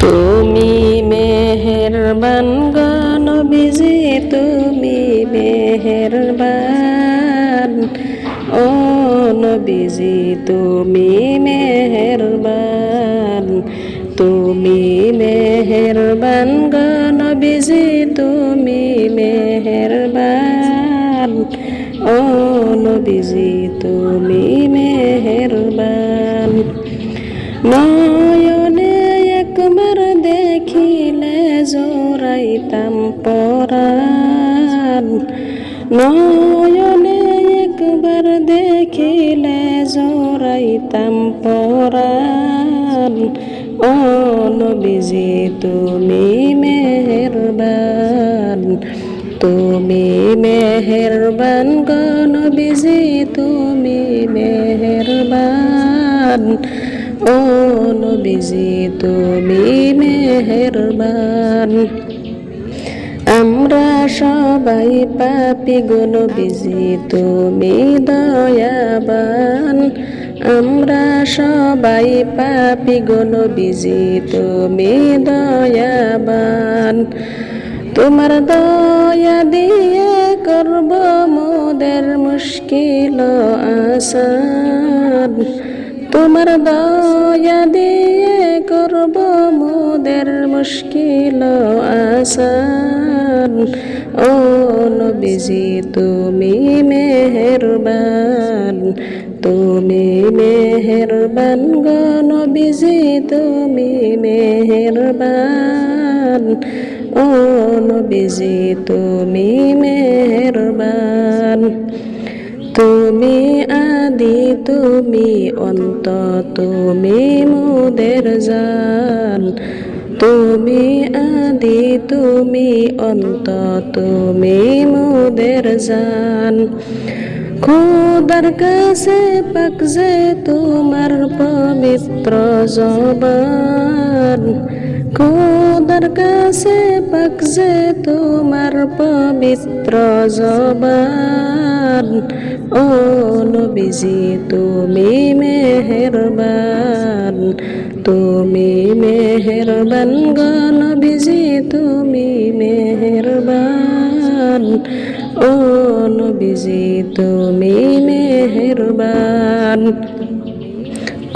তুমি মেহেরবান গো নবীজি, তুমি মেহেরবান। ও নবীজি তুমি মেহেরবান, তুমি মেহেরবান গো নবীজি, তুমি মেহেরবান। ও নবীজি তুমি মেহেরবান। নয়নে একবার দেখিলে জোড়াইতাম পরাণ, নয়নে একবার দেখিলে জোড়াইতাম পরাণ। ও নবীজি তুমি মেহেরবান, তুমি মেহেরবান গো নবীজি, তুমি মেহেরবান। ও নবীজি তুমি মেহেরবান। আমরা সবাই পাপী গো নবীজি, তুমি দয়াবান। আমরা সবাই পাপী গো নবীজি, তুমি দয়াবান। তোমার দয়া দিয়ে করব মোদের মুশকিল আসান, তোমার দয়া দিয়ে করব মোদের মুশকিল আসান। ও নবীজি তুমি মেহেরবান, তুমি মেহেরবান গো নবীজি, তুমি মেহেরবান। ও নবীজি তুমি মেহেরবান। তুমি আদি তুমি অন্ত, তুমি মোদের জান। তুমি আদি তুমি অন্ত, তুমি মোদের জান। খোদার কাছে পাক যে তোমার পবিত্র জবান, খোদার কাছে পাক যে তোমার পবিত্র জবান। ও নবীজি তুমি মেহেরবান, তুমি মেহেরবান গো নবীজি, তুমি মেহেরবান। ও নবীজি তুমি মেহেরবান।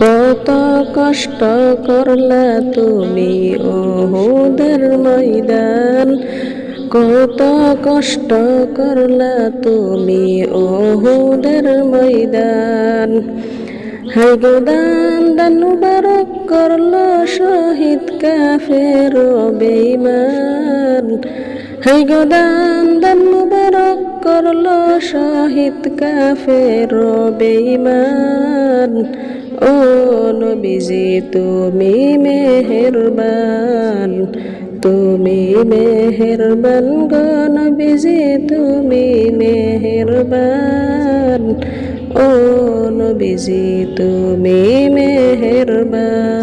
কত কষ্ট করলা তুমি উহুদের ময়দান, কত কষ্ট করলা তুমি উহুদের ময়দান। হায় গো দান দান মুবারক করলো শহীদ কাফের ও বেঈমান। হায় গো দান দান মুবারক করলো শহীদ কাফের ও বেঈমান। ও নবীজি তুমি মেহেরবান, তুমি মেহেরবান গো নবীজি, তুমি মেহেরবান। ও নবীজি তুমি মেহেরবান।